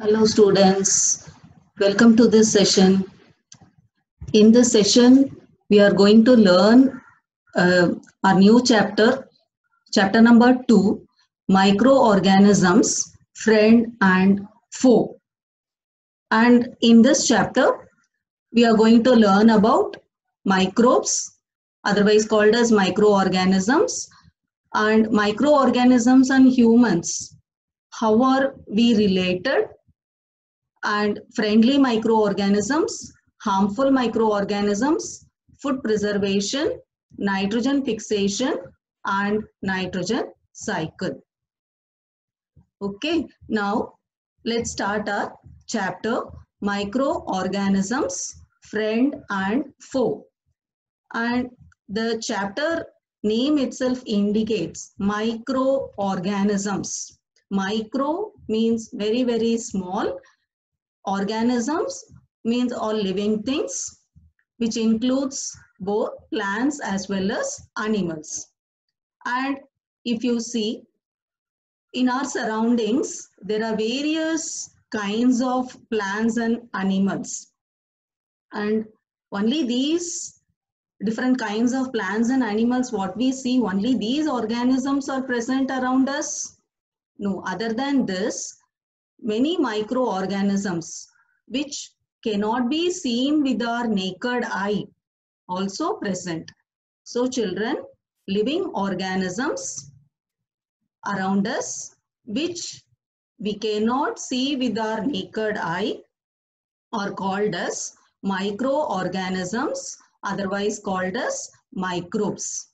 Hello students, welcome to this session. In this session, we are going to learn our new chapter number 2, Microorganisms, Friend and Foe. And in this chapter, we are going to learn about microbes, otherwise called as microorganisms, and microorganisms and humans. How are we related? And friendly microorganisms, harmful microorganisms, food preservation, nitrogen fixation, and nitrogen cycle. Okay, now let's start our chapter Microorganisms, Friend and Foe. And the chapter name itself indicates microorganisms. Micro means very, very small. Organisms means all living things, which includes both plants as well as animals. And if you see in our surroundings, there are various kinds of plants and animals. And only these different kinds of plants and animals, what we see, only these organisms are present around us. No, other than this, many microorganisms which cannot be seen with our naked eye also present. So children, living organisms around us which we cannot see with our naked eye are called as microorganisms, otherwise called as microbes.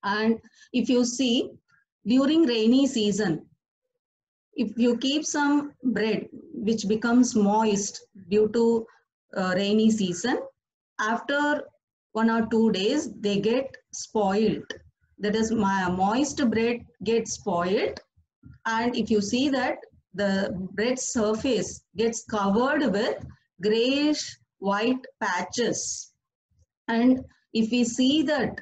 And if you see during rainy season, if you keep some bread which becomes moist due to rainy season, after 1 or 2 days they get spoiled. That is, my moist bread gets spoiled, and if you see that the bread surface gets covered with grayish white patches, and if we see that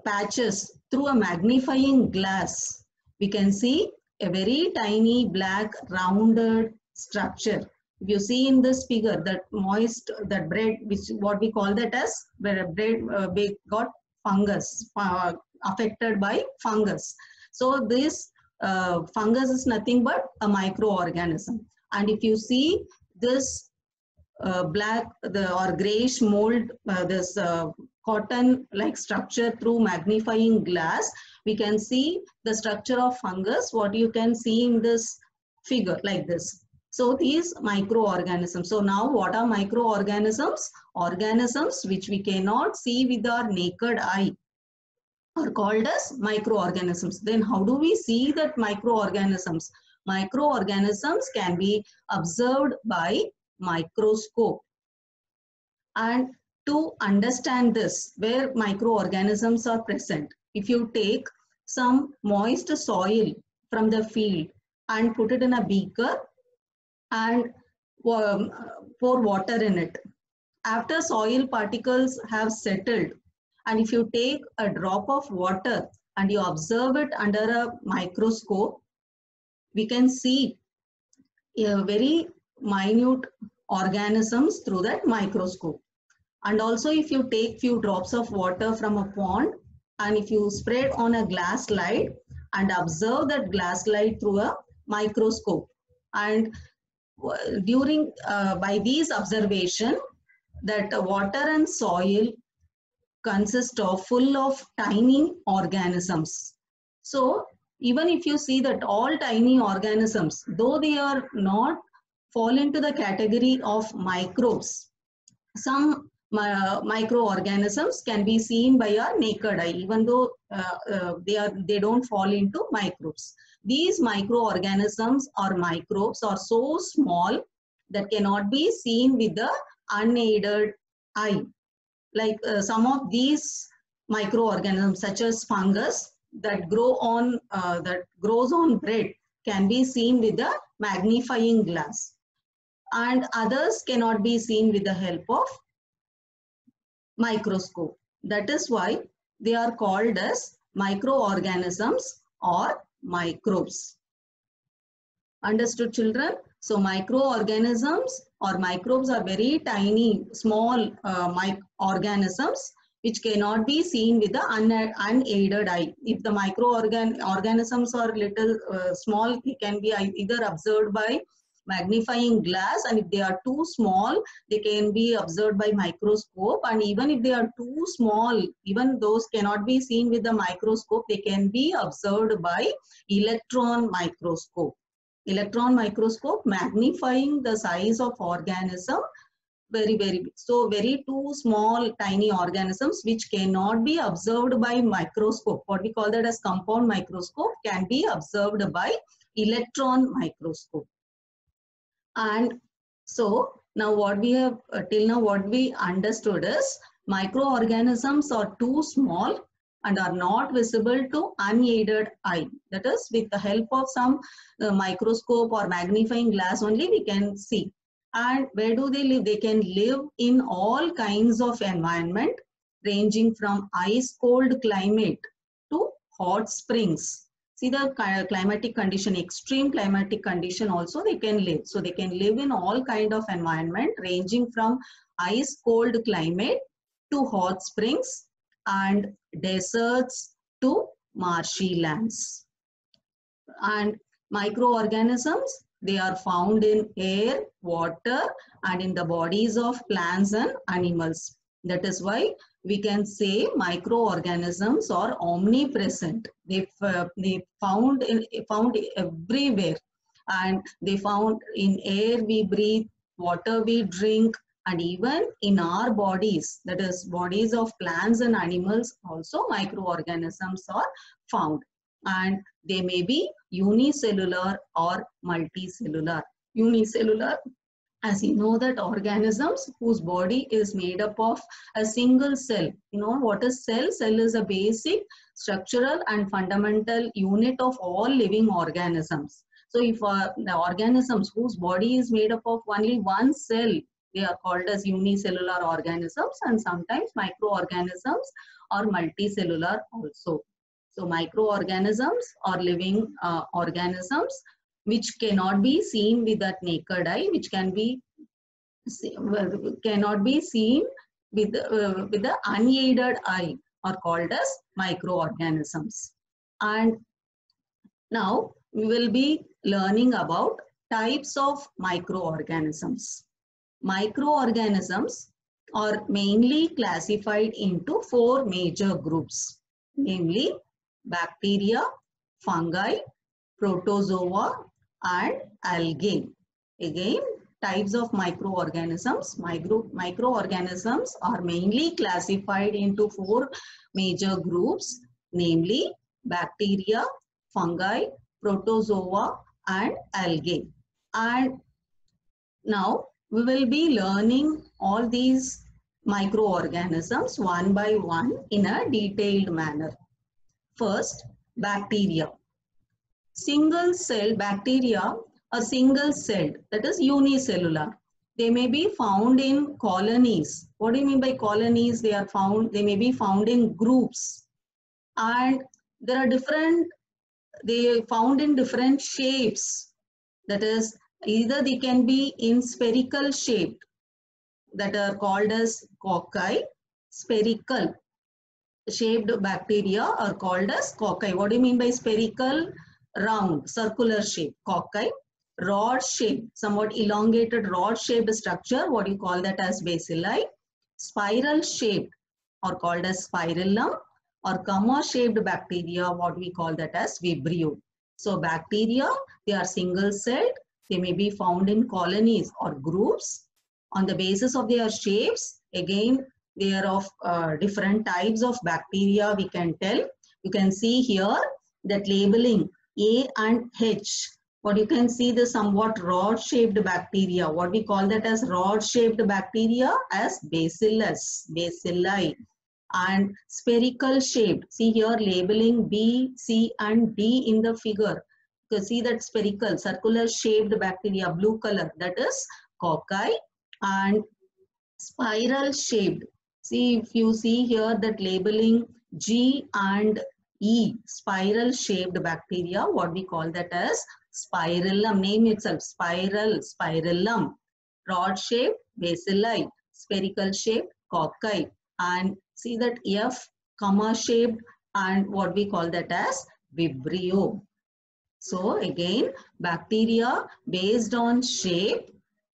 patches through a magnifying glass, we can see a very tiny black rounded structure. If you see in this figure, that moist, that bread, which what we call that as bread got fungus, affected by fungus. So this fungus is nothing but a microorganism. And if you see this black or grayish mold, this cotton like structure through magnifying glass, we can see the structure of fungus, what you can see in this figure like this. So these microorganisms. So now what are microorganisms? Organisms which we cannot see with our naked eye are called as microorganisms. Then how do we see that microorganisms? Microorganisms can be observed by microscope. And to understand this, where microorganisms are present, if you take some moist soil from the field and put it in a beaker and pour water in it, after soil particles have settled, and if you take a drop of water and you observe it under a microscope, we can see a very minute organisms through that microscope. And also if you take few drops of water from a pond and if you spread on a glass slide and observe that glass slide through a microscope, and during by these observation, that water and soil consist of full of tiny organisms. So even if you see that all tiny organisms, though they are not fall into the category of microbes, some microorganisms can be seen by our naked eye, even though they don't fall into microbes. These microorganisms or microbes are so small that cannot be seen with the unaided eye. Like some of these microorganisms, such as fungus that grows on bread, can be seen with the magnifying glass, and others cannot be seen with the help of microscope. That is why they are called as microorganisms or microbes. Understood, children? So microorganisms or microbes are very tiny, small organisms which cannot be seen with the unaided eye. If the microorganisms are little small, they can be either observed by magnifying glass, and if they are too small, they can be observed by microscope, and even if they are too small, even those cannot be seen with the microscope, they can be observed by electron microscope. Electron microscope magnifying the size of organism very big. So very two small tiny organisms which cannot be observed by microscope, what we call that as compound microscope, can be observed by electron microscope. And so now what we have till now what we understood is microorganisms are too small and are not visible to unaided eye. That is, with the help of some microscope or magnifying glass only we can see. And where do they live? They can live in all kinds of environment, ranging from ice cold climate to hot springs. See the climatic condition, extreme climatic condition also they can live. So they can live in all kind of environment, ranging from ice cold climate to hot springs and deserts to marshy lands. And microorganisms, they are found in air, water, and in the bodies of plants and animals. That is why we can say microorganisms are omnipresent. They found everywhere, and they found in air we breathe, water we drink, and even in our bodies, that is bodies of plants and animals also microorganisms are found. And they may be unicellular or multicellular. Unicellular, as you know, that organisms whose body is made up of a single cell. You know what is cell? Cell is a basic structural and fundamental unit of all living organisms. So if the organisms whose body is made up of only one cell, they are called as unicellular organisms, and sometimes microorganisms are multicellular also. So microorganisms are living organisms which cannot be seen with that naked eye, which cannot be seen with the unaided eye, are called as microorganisms. And now we will be learning about types of microorganisms. Microorganisms are mainly classified into 4 major groups, namely bacteria, fungi, protozoa, and algae. Again, types of microorganisms. Microorganisms are mainly classified into 4 major groups, namely bacteria, fungi, protozoa, and algae. And now we will be learning all these microorganisms one by one in a detailed manner. First, bacteria. Single cell bacteria are single celled, that is unicellular. They may be found in colonies. What do you mean by colonies? They may be found in groups, and they are found in different shapes. That is, either they can be in spherical shape, that are called as cocci. Spherical shaped bacteria are called as cocci. What do you mean by spherical? Round, circular shape, cocci. Rod shaped, somewhat elongated rod shaped structure, what do you call that as bacilli. Spiral shaped are called as spirillum, or comma shaped bacteria, what we call that as vibrio. So bacteria, they are single celled. They may be found in colonies or groups. On the basis of their shapes, again, they are of different types of bacteria we can tell. You can see here that labeling A and H. What you can see, the somewhat rod-shaped bacteria. What we call that as rod-shaped bacteria as bacillus, bacilli. And spherical shaped. See here labeling B, C and D in the figure. You can see that spherical, circular shaped bacteria, blue color, that is cocci. And spiral shaped. See, if you see here that labeling G and E, spiral shaped bacteria, what we call that as spirillum, name itself, spiral, spirillum. Rod shaped, bacilli. Spherical shaped, cocci. And see that F, comma shaped, and what we call that as vibrio. So again, bacteria based on shape,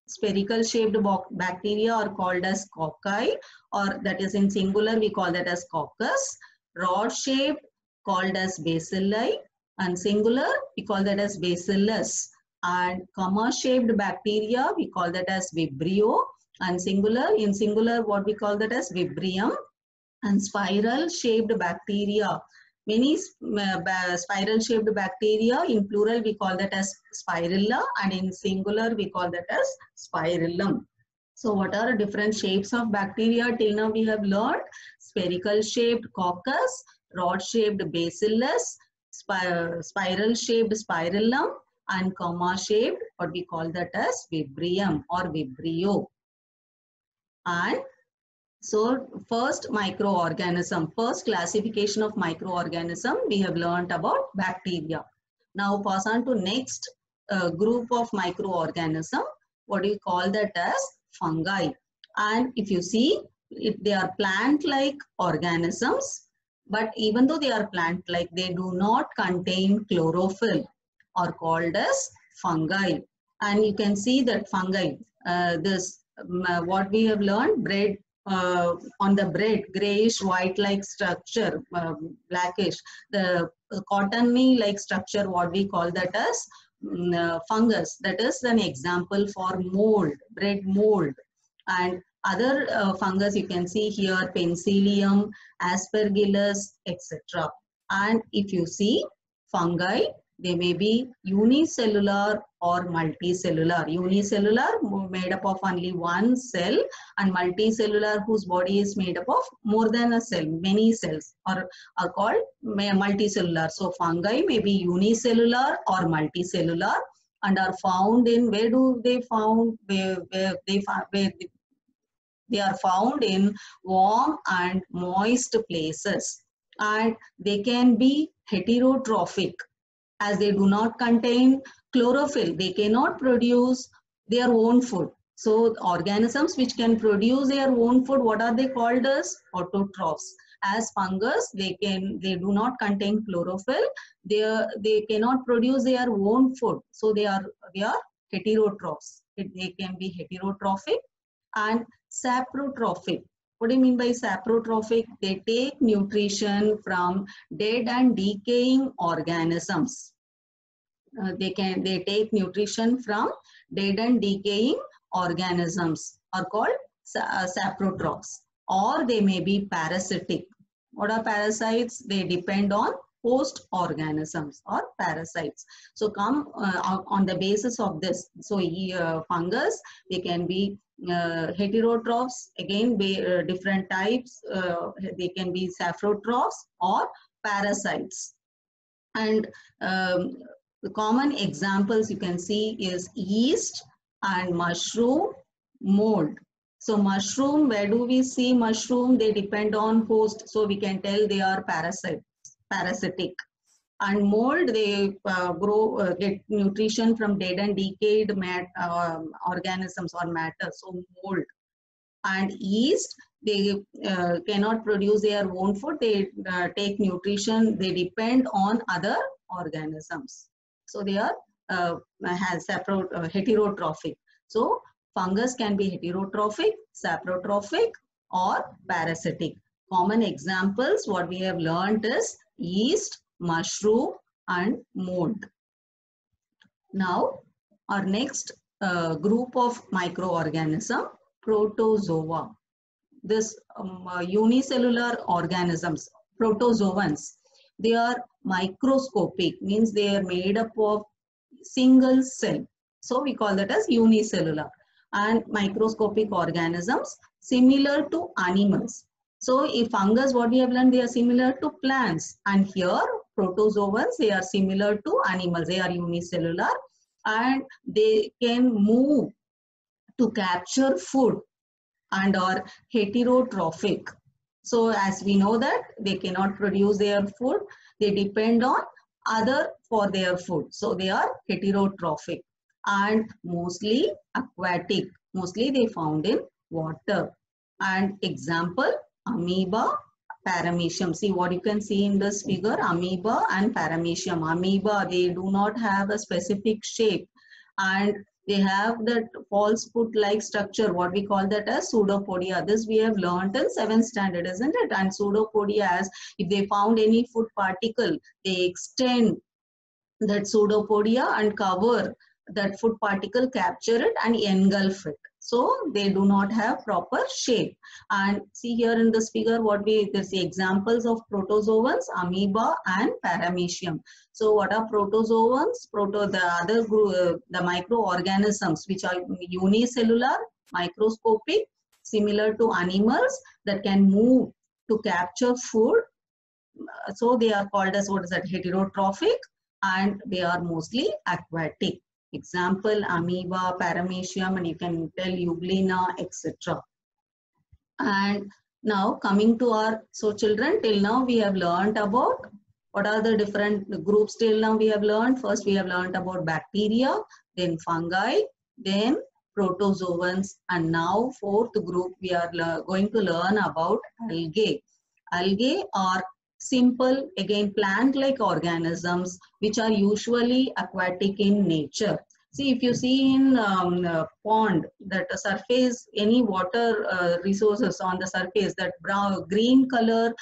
spherical shaped bacteria are called as cocci, or that is in singular we call that as coccus. Rod shaped called as bacilli, and singular we call that as bacillus. And comma shaped bacteria we call that as vibrio, and singular, in singular what we call that as vibrium. And spiral shaped bacteria, many spiral shaped bacteria, in plural we call that as spirilla, and in singular we call that as spirillum. So what are different shapes of bacteria till now we have learned? Spherical shaped coccus, rod shaped bacillus, spiral shaped spirillum, and comma shaped what we call that as vibrium or vibrio. And so first microorganism, first classification of microorganism we have learnt about bacteria. Now pass on to next group of microorganism. What do you call that as? Fungi. And if you see, they are plant-like organisms, but even though they are plant-like, they do not contain chlorophyll, are called as fungi. And you can see that fungi, what we have learned, bread, on the bread, grayish white-like structure, blackish. The cottony like structure, what we call that as fungus. That is an example for mold, bread mold. And other fungus you can see here, Penicillium, Aspergillus, etc. And if you see fungi, they may be unicellular or multicellular. Unicellular made up of only one cell, and multicellular whose body is made up of more than a cell, many cells are called multicellular. So fungi may be unicellular or multicellular and are found in, where do they found, where they are found in warm and moist places, and they can be heterotrophic. As they do not contain chlorophyll, they cannot produce their own food. So organisms which can produce their own food, what are they called as? Autotrophs. As fungus, they do not contain chlorophyll. They cannot produce their own food. So they are heterotrophs. They can be heterotrophic and saprotrophic. What do you mean by saprotrophic? They take nutrition from dead and decaying organisms. They take nutrition from dead and decaying organisms, are called saprotrophs. Or they may be parasitic. What are parasites? They depend on host organisms or parasites. So come on the basis of this. So fungus, they can be heterotrophs, again different types. They can be saprotrophs or parasites. And the common examples you can see is yeast and mushroom, mold. So mushroom, where do we see mushroom? They depend on host, so we can tell they are parasitic. And mold, they get nutrition from dead and decayed organisms or matter, so mold. And yeast, they cannot produce their own food. They take nutrition, they depend on other organisms. So they are heterotrophic. So fungus can be heterotrophic, saprotrophic, or parasitic. Common examples, what we have learned is yeast, mushroom, and mold. Now, our next group of microorganism, protozoa. This unicellular organisms, protozoans, they are microscopic, means they are made up of single cell. So we call that as unicellular. And microscopic organisms similar to animals. So if fungus, what we have learned, they are similar to plants. And here protozoans, they are similar to animals. They are unicellular and they can move to capture food and are heterotrophic. So as we know that they cannot produce their food, they depend on other for their food. So they are heterotrophic and mostly aquatic. Mostly they found in water. And example, amoeba, paramecium. See what you can see in this figure, amoeba and paramecium. Amoeba, they do not have a specific shape and they have that false foot-like structure, what we call that as pseudopodia. This we have learned in 7th standard, isn't it? And pseudopodia, as if they found any food particle, they extend that pseudopodia and cover that food particle, capture it and engulf it. So they do not have proper shape. And see here in this figure what there's the examples of protozoans, amoeba and paramecium. So what are protozoans? The other group, the microorganisms which are unicellular, microscopic, similar to animals that can move to capture food. So they are called as, what is that, heterotrophic, and they are mostly aquatic. Example, amoeba, paramecium, and you can tell euglena, etc. And now coming to our, so children, till now we have learned about what are the different groups. Till now we have learned, first we have learned about bacteria, then fungi, then protozoans, and now fourth group we are going to learn about algae. Algae are simple, again, plant-like organisms which are usually aquatic in nature. See, if you see in pond, that surface, any water resources on the surface, that brown, green color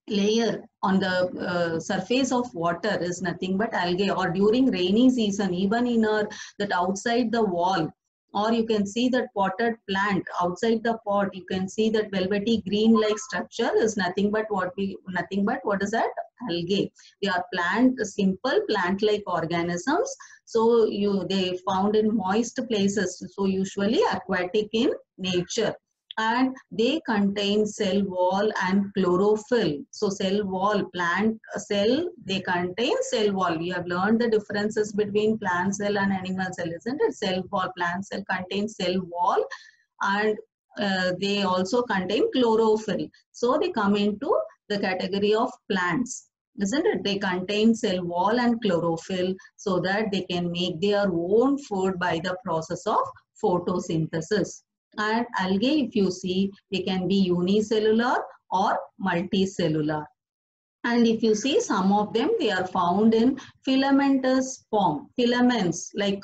layer on the surface of water is nothing but algae. Or during rainy season, even in that outside the wall, or you can see that potted plant outside the pot, you can see that velvety green like structure is nothing but what is that? Algae. They are simple plant like organisms. So they found in moist places, so usually aquatic in nature. And they contain cell wall and chlorophyll. So cell wall, plant cell, they contain cell wall. You have learned the differences between plant cell and animal cell, isn't it? Cell wall, plant cell contains cell wall, and they also contain chlorophyll. So they come into the category of plants, isn't it? They contain cell wall and chlorophyll so that they can make their own food by the process of photosynthesis. And algae, if you see, they can be unicellular or multicellular. And if you see, some of them, they are found in filamentous form, filaments, like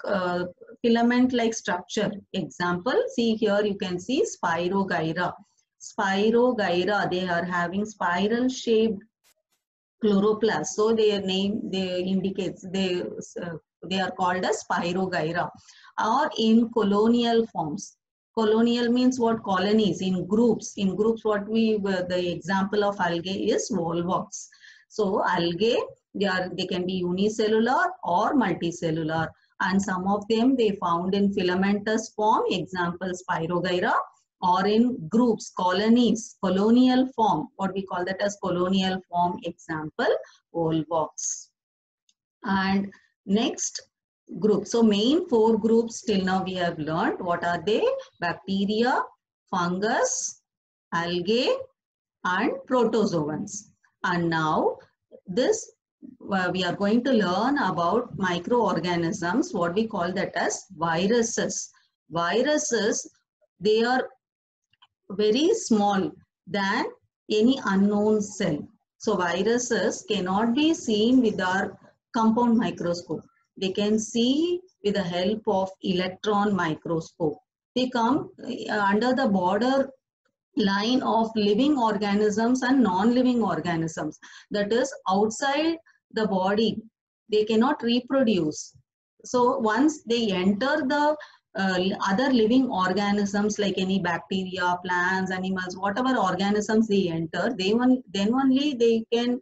filament-like structure. Example, see here you can see Spirogyra. Spirogyra, they are having spiral-shaped chloroplast. So their name, they indicates they are called as Spirogyra. Or in colonial forms. Colonial means what? Colonies, in groups. In groups, the example of algae is volvox. So algae, they can be unicellular or multicellular. And some of them they found in filamentous form, example Spirogyra, or in groups, colonies, colonial form, what we call that as colonial form, example volvox. And next group. So main four groups till now we have learned. What are they? Bacteria, fungus, algae, and protozoans. And now this we are going to learn about microorganisms, what we call that as viruses. Viruses, they are very small than any unknown cell. So viruses cannot be seen with our compound microscope. They can see with the help of electron microscope. They come under the border line of living organisms and non-living organisms. That is, outside the body, they cannot reproduce. So once they enter the other living organisms like any bacteria, plants, animals, whatever organisms they enter, then only they can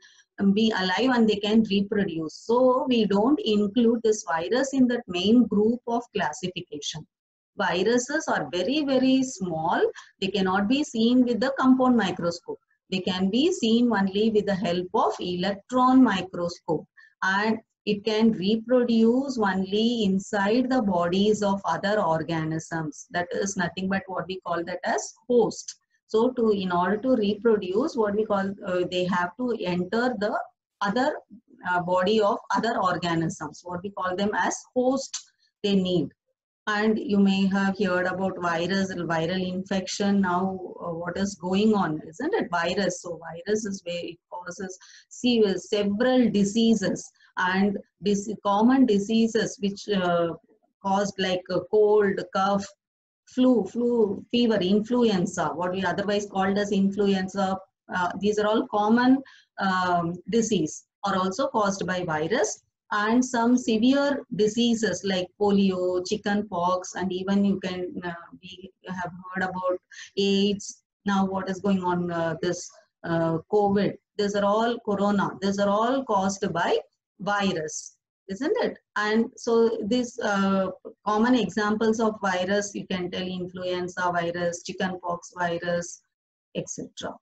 be alive and they can reproduce. So we don't include this virus in that main group of classification. Viruses are very, very small. They cannot be seen with the compound microscope. They can be seen only with the help of electron microscope. And it can reproduce only inside the bodies of other organisms. That is nothing but what we call that as host. So in order to reproduce, what we call, they have to enter the other body of other organisms, what we call them as host they need. And you may have heard about viral infection. Now what is going on, isn't it? Virus. So virus is where it causes several diseases, and common diseases which caused like a cold, cough, flu fever, influenza, what we otherwise called as influenza. These are all common disease, are also caused by virus. And some severe diseases like polio, chicken pox, and even you can we have heard about AIDS. Now what is going on, this COVID, these are all corona, these are all caused by virus, isn't it? And so these common examples of virus, you can tell influenza virus, chicken pox virus, etc.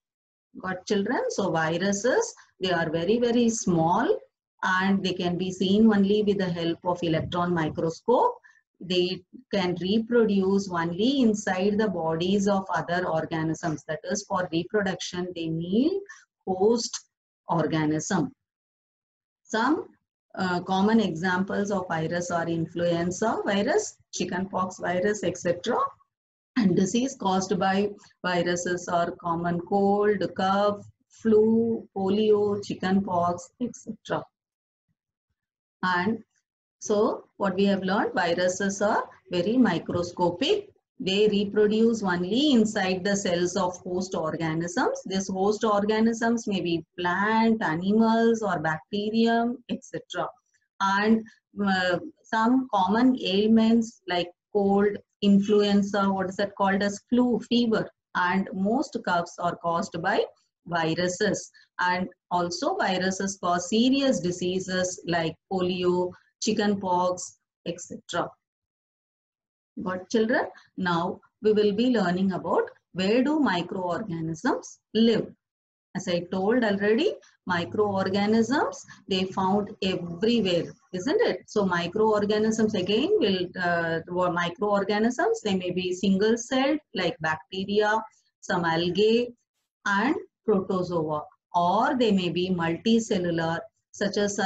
Got children? So viruses, they are very, very small, and they can be seen only with the help of electron microscope. They can reproduce only inside the bodies of other organisms. That is, for reproduction, they need host organism. Some common examples of virus are influenza virus, chickenpox virus, etc. And disease caused by viruses are common cold, cough, flu, polio, chickenpox, etc. And so what we have learned, viruses are very microscopic. They reproduce only inside the cells of host organisms. These host organisms may be plant, animals, or bacterium, etc. And some common ailments like cold, influenza, what is that called as flu, fever, and most coughs are caused by viruses. And also viruses cause serious diseases like polio, chickenpox, etc. Got children? Now we will be learning about where do microorganisms live. As I told already, microorganisms, they found everywhere, isn't it? So microorganisms again microorganisms, they may be single celled like bacteria, some algae, and protozoa, or they may be multicellular such as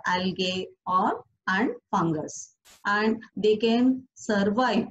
algae and fungus. And they can survive,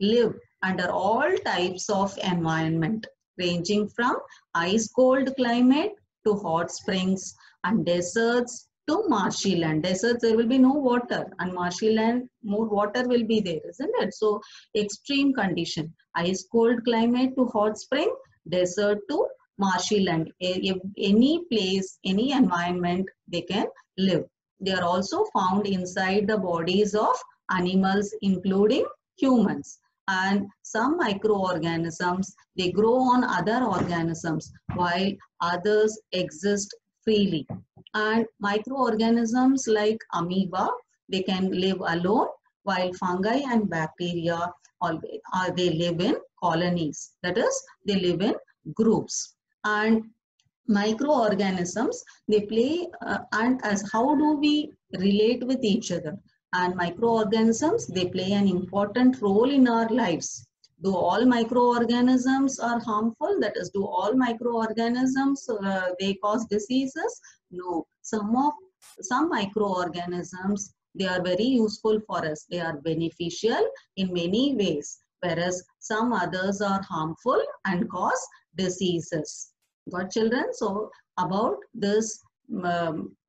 live under all types of environment, ranging from ice cold climate to hot springs and deserts to marshy land. Deserts, there will be no water, and marshy land, more water will be there, isn't it? So extreme condition, ice cold climate to hot spring, desert to marshy land. Any place, any environment, they can live. They are also found inside the bodies of animals, including humans. And some microorganisms, they grow on other organisms, while others exist freely. And microorganisms like amoeba, they can live alone, while fungi and bacteria, they live in colonies. That is, they live in groups. And microorganisms, they play, and as how do we relate with each other? And microorganisms, they play an important role in our lives. Do all microorganisms are harmful? That is, do all microorganisms, they cause diseases? No. Some microorganisms, they are very useful for us. They are beneficial in many ways, whereas some others are harmful and cause diseases. Got children? So about this,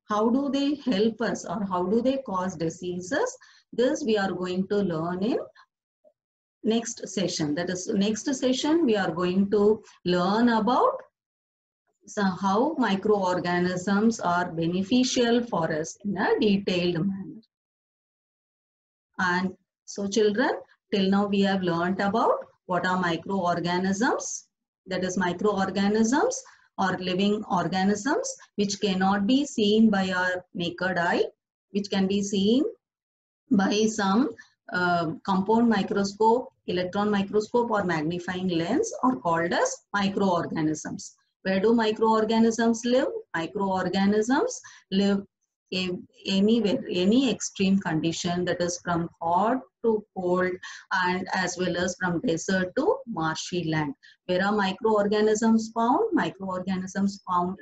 how do they help us or how do they cause diseases? This we are going to learn in next session. That is, next session we are going to learn about how microorganisms are beneficial for us in a detailed manner. And so children, till now we have learnt about what are microorganisms. That is, microorganisms or living organisms which cannot be seen by our naked eye, which can be seen by some compound microscope, electron microscope, or magnifying lens, are called as microorganisms. Where do microorganisms live? Microorganisms live anywhere, any extreme condition, that is from hot to cold, and as well as from desert to marshy land. Where are microorganisms found? Microorganisms found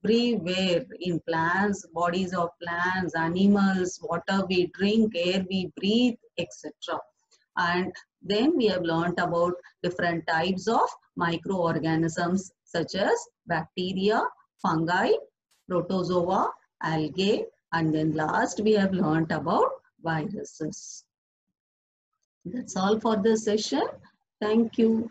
everywhere, in plants, bodies of plants, animals, water we drink, air we breathe, etc. And then we have learnt about different types of microorganisms such as bacteria, fungi, protozoa, algae, and then last we have learnt about viruses. That's all for this session. Thank you.